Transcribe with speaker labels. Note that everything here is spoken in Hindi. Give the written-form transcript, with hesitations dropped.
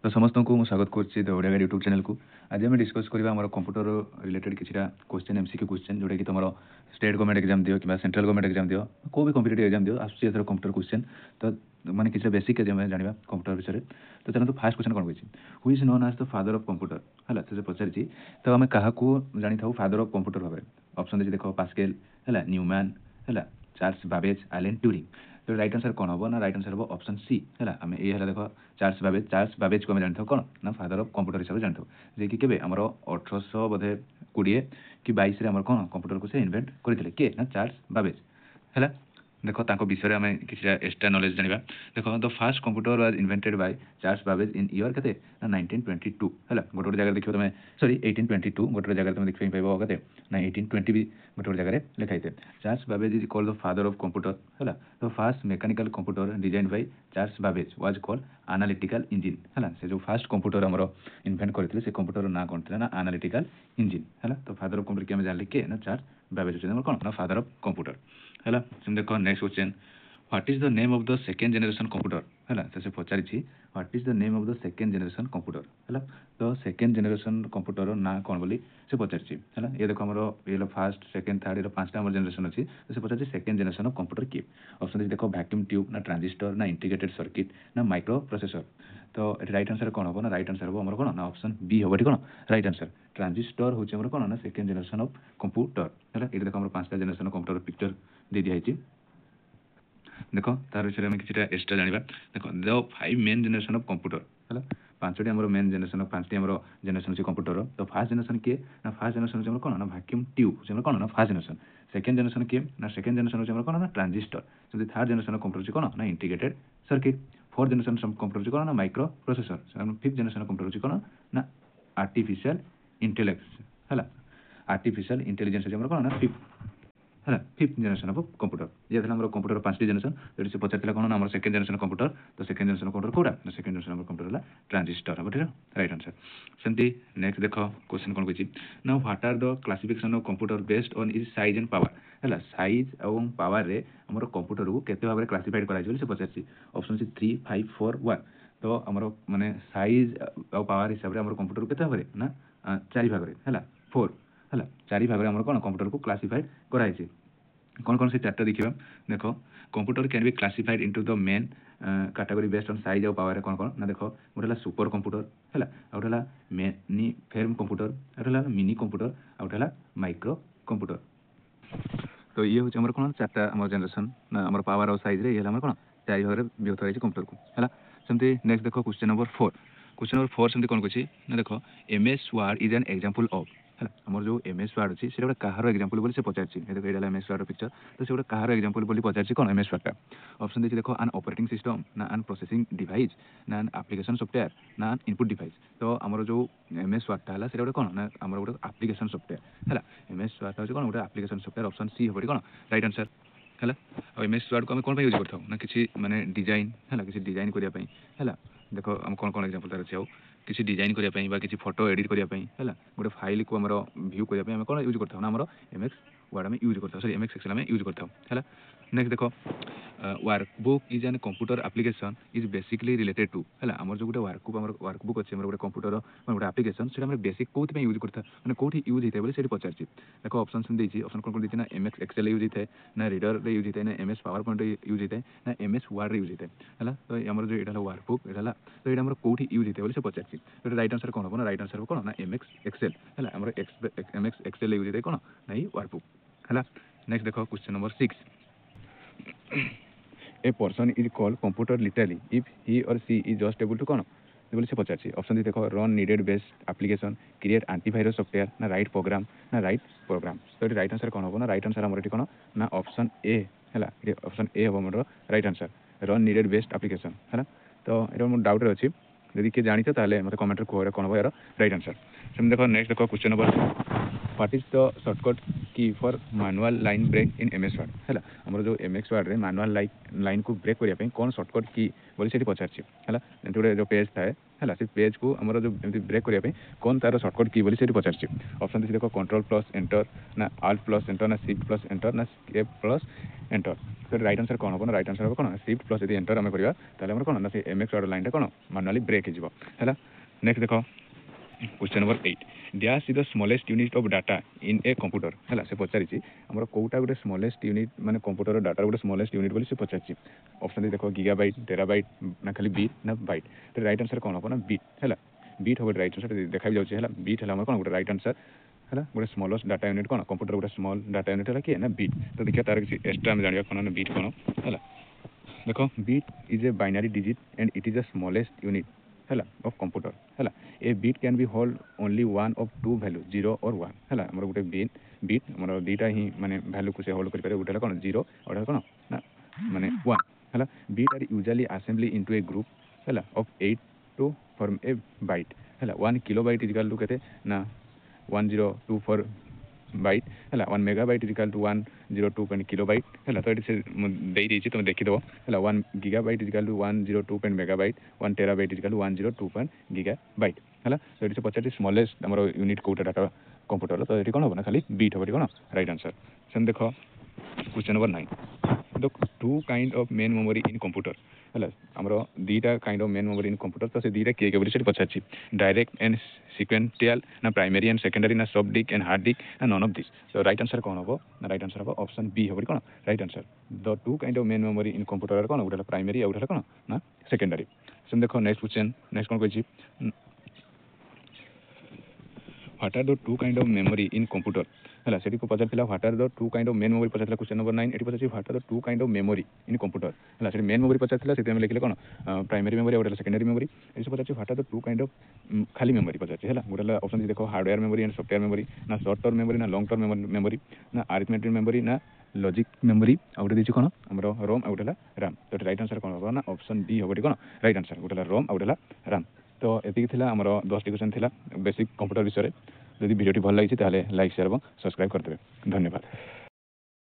Speaker 1: तो समस्त को स्वागत करुच्ची the Odia guide YouTube channel को। आज आम डिस्कस करवा आम कंप्यूटर रिलेटेड किसी क्वेश्चन एमसीक्यू क्वेश्चन जोटा कि तुम स्टेट गवर्नमेंट एग्जाम दियो कि सेंट्रल गवर्नमेंट एग्जाम दियो को भी कॉम्पिटिटिव एग्जाम दियो आसुची कंप्यूटर क्वेश्चन। तो माने किसी बेसिक जाना कंप्यूटर विषय। तो चलो फास्ट क्वेश्चन कौन कही who is known as the father of computer है से पचारि। तो आम क्या जानी था फादर ऑफ कंप्यूटर भाव ऑप्शन देख देख पास्कल है न्यूमैन है चार्ल्स बाबेज एलन ट्यूरिंग। तो राइट आंसर कौन हम ना राइट आंसर हम ऑप्शन सी है आम ये देख चार्ल्स बाबेज को जानी कौन ना फादर ऑफ कंप्यूटर हिसाब से जानी जे कि केबे हमर 1800 बोधे 20 कि 22 रे हमर कौन कंप्यूटर को से इन्वेंट करथिले के ना चार्ल्स बाबेज है। देख ताको विषय में किसी एक्स्ट्रा नॉलेज जानिबा। देख the first computer was invented by Charles Babbage in year केते ना 1922 है गोटे जगह देखियो तुम सॉरी 1822 गोटे जगह तुम देखि पाइबो केते ना 1820 भी गोटे जगह लिखाई थे। Charles Babbage is called the father of computer है। तो fast mechanical computer design by Charles Babbage was called analytical engine है। से जो फास्ट कंप्यूटर हमरो इन्वेंट करथिले से कंप्यूटर ना कोन थिला ना एनालिटिकल इंजिन है। तो फादर ऑफ कंप्यूटर के हम जानले के ना चार्ल्स बाबेज हमर कोन ना फादर ऑफ कंप्यूटर है। देखो next question what is the name of the second generation computer है से पचारि what is the name of the second generation computer है। तो सेकंड जनरेशन कंप्यूटर ना कौन बोली से पचारि है। ये देखो हमरो ये फास्ट सेकंड थर्ड ये पांचटा हमर जनरेशन अछि तो से पचारि सेकंड जनरेशन ऑफ कंप्यूटर की ऑप्शन देखो वैक्यूम ट्यूब ना ट्रांजिस्टर ना इंटीग्रेटेड सर्किट ना माइक्रो प्रोसेसर। तो राइट आंसर कौन हम ना राइट आंसर हम हमर कौन ना ऑप्शन बी हम कौन राइट आंसर ट्रांजिस्टर होचे हमर कौन ना सेकंड जनरेशन ऑफ कंप्यूटर है। ये देखो हमर पांचटा जनरेशन ऑफ कंप्यूटर पिक्चर दे दिया है। देख तार विषय में किसी एक्सट्रा जाना देख the 5 main generation of computer है पांचटी आम मेन जनरेशन पांचटी आम जनरेशन अच्छे कंप्यूटर। तो फास्ट जनरेशन किए ना फास्ट जनरेशन होकर कौन ना वैक्यूम ट्यूब कौन ना फास्ट जनरेशन। सेकंड जनरेशन किए ना सेकंड जनरेशन होकर कौन ना ट्रांजिस्टर। जब थर्ड जनरेशन कंप्यूटर कौन ना integrated circuit. Fourth generation computer कौन ना micro processor. Fifth generation computer कौन ना आर्टिफिशियल इंटेलेक्स है आर्टिफिशियल इंटेलिजेंस कौन ना है फिफ्थ जनरेशन ऑफ कंप्यूटर। ये था हमारे कंप्यूटर पांचटी जनरेशन जो से पचार कौन ना सेकंड जनरेशन कंप्यूटर। तो सेकंड जनरेशन कंप्यूटर कौटा ना सेकंड जनरेशन कंप्यूटर है ट्रांजिस्टर हम ठीक राइट आंसर। सेमती नेक्स्ट देख क्वेश्चन कौन कही ना what are the classification of computer based on its size and power है साइज और पावर रे हमर कंप्यूटर को केते भाबरे क्लासिफाइड करा से पचार ऑप्शन सी 3 5 4 1। तो हमर माने साइज और पावर हिसाब से हमर कंप्यूटर केते भाबरे ना 4 भाग रे है 4 है 4 भाग में कौन कंप्यूटर को क्लासिफाइड कराई कौन कौन से चार्ट देखिए। देख computer can be classified into the main category based on size और पावर कौन कौन ना देख गोटे सुपर कंप्यूटर है गोटे मेनी फेर्म कंप्यूटर गोटे मिनी कंप्यूटर गोटे माइक्रो कंप्यूटर। तो ये हूँ आम कौन चार्टा आम जनरेशन ना आम पावर और साइज ये कौन 4 भाग में विभक्त रही कंप्यूटर को है। सेमती नेक्स्ट देख क्वेश्चन नंबर 4 क्वेश्चन नंबर 4 सेमती कौन कही ना देख MS word is an example of है आम जो एमएस वर्ड अच्छी से गोटे कहार एग्जांपल बोली से पचार ये एमएस वर्ड पिक्चर। तो से गोटे कहार एग्जांपल बोली पचार कौन एमएस वर्डटा ऑप्शन देखिए देख आन ऑपरेटिंग सिस्टम ना आन प्रोसेसिंग डिवाइस ना आन एप्लिकेशन सॉफ्टवेयर ना आन इनपुट डिवाइस। तो आमर जो एमएस वर्डटा है से गोटे कौन ना आम गोटे एप्लिकेशन सॉफ्टवेयर है एमएस वर्डटा हूँ कौन गोटे एप्लिकेशन सॉफ्टवेयर ऑप्शन सी हम कौन राइट आंसर है। और एमएस वर्ड को आम कौन यूज करता ना किसी माने डिजाइन है किसी डिजाइन करने है। देख आम कौन कौन एग्जांपल तार अच्छे किसी डिजाइन करने किसी फोटो एडिट करने है गोटे फाइल को आम व्यू करने आम कौन यूज करता ना आम एमएस वर्ड में यूज करता सॉरी एमएस एक्सेल में यूज करता है। नेक्स्ट देख workbook is an computer application is basically related to है आम जो गोटे वर्कबुक अच्छे गोटे कंप्यूटर गोटे एप्लिकेशन से बेसिक कौन यूज करता मैंने कौटी यूज होता है से पचार देख ऑप्शन देती ऑप्शन कौन कौन ना एमएस एक्सेल यूज होता है ना रीडर यूज होता है ना एमएस पावर पॉइंट यूज होता है ना एमएस वर्ड यूज होता है। तो आम जो यहाँ वर्कबुक है तो ये कौटी यूज होता है से पचार तो राइट आंसर कौन हम ना राइट आंसर कौन ना एमएस एक्सेल है एमएस एक्सेल यूज होता है कौन ना ये वर्कबुक है। नेक्स्ट देख question number 6 a person is called computer literally if he और सी इज जस्ट एबल टू कौन बोले से पचार ऑप्शन देख run needed based application create antivirus software ना राइट प्रोग्राम ना राइट प्रोग्राम। तो ये राइट आंसर कौन हम ना राइट आंसर आम कौन ना ऑप्शन ए है ऑप्शन ए हम right answer run needed based application है। तो ये मोर डाउट अच्छी यदि किए जानी ताले मतलब कमेंट कौन हम यार राइट आंसर। देख नेक्स्ट देख question number what is the shortcut key for manual line break in MS Word है आमर जो एमएस वर्ड रे मैनुअल लाइन को ब्रेक करने कौन सर्टकट की बोली से पचार है गोटे जो पेज थाए है से पेज को आमर जो ब्रेक करने कौन तार सर्टकट की बोली से पचार ऑप्शन देख कंट्रोल प्लस एंटर ना आल्ट प्लस एंटर ना शिफ्ट प्लस एंटर ना एफ प्लस एंटर तो राइट आंसर कौन हम राइट आंसर हम कौन शिफ्ट प्लस यदि एंटर आम करें कौन ना एमएक्स वर्ड लाइन कौन मैनुअली ब्रेक है नेक्स्ट देख question number 8 dash is the smallest unit of data in a computer है से पचारि आमर कौटा गोटे स्मॉलेस्ट यूनिट माने कंप्यूटर डाटा गोटे स्मॉलेस्ट यूनिट बोली से पचारि ऑप्शन देख गीगाबाइट टेराबाइट ना खाली बीट ना बाइट तो राइट आंसर कौन हम ना बीट है बीट हम राइट आंसर देखा जाऊँगी है बीट है कौन गोटे राइट आंसर है गोटे स्मॉलेस्ट डाटा यूनिट कौन कंप्यूटर गोटे स्मॉल डाटा यूनिट है किए ना बीट तो देखिए तार किसी एक्सट्रा आम जाना कौन बीट कौन है देख bit is a binary digit and it is the smallest unit है ऑफ कंप्यूटर है a bit can be hold only one of two value 0 और 1 है आमर गोटे बीट आमर दुईटा ही माने वैल्यू को से होल्ड कर गोटे कौन 0 और कौन ना माने 1 है bit are usually assembly into a group है of 8 to form a byte है 1 किलोबाइट इजिकल टू केते ना 1024 बाइट है 1 मेगाबाइट इजिकल टू 102 किलोबाइट है तो ये तुम देखीद है 1 gigabyte is equal to 102 megabyte 1 terabyte is equal to 102 gigabyte है तो ये पचार स्मॉलेस्ट आम यूनिट कौटा डाटा कंप्यूटर तो ये कौन हम ना खाली बीट हम कौन राइट आंसर से देख question number 9 the two kind of main memory in computer है आमर दीटा kind of main memory in computer तो से दीटा किए बोली से पचार डायरेक्ट एंड सिक्वेंटियल ना प्राइमरी एंड सेकेंडरी ना soft disk and hard disk ना नन ऑफ दिस तो राइट आंसर कौन हम ना राइट आंसर हम ऑप्शन बी हम कौन right answer the two kind of main memory in computer कौन गोटे प्राइमरी और गोटे कौन ना सेकेंडरी से देख नेक्स्ट क्वेश्चन नेक्स्ट कौन कही what are the two kind of memory in computer है से पचार what are the two kind of main memory पचार क्वेश्चन नंबर 9 ये पचार what are the two kind of memory in computer है से मेन मेमोरी पचार से लिखले कौन प्राइमरी मेमोरी और सेकेंडरी मेमोरी ये पचार what are the two kind of खाली मेमोरी पचार है गोटे ऑप्शन देखो hardware memory and software memory ना शॉर्ट टर्म मेमोरी ना लॉन्ग टर्म मेमोरी ना अरिथमेटिक मेमोरी ना लॉजिक मेमोरी आउटे दीजिए कौन आम रोम आउटे राम तो राइट आंसर कौन होगा ना ऑप्शन बी हम कौन राइट आंसर गोटे रोम आउटे राम तो ये आम 10 क्वेश्चन थी बेसिक कंप्यूटर विषय जदि भिडियोटी भल लगी लाइक शेयर और सब्सक्राइब करदे धन्यवाद।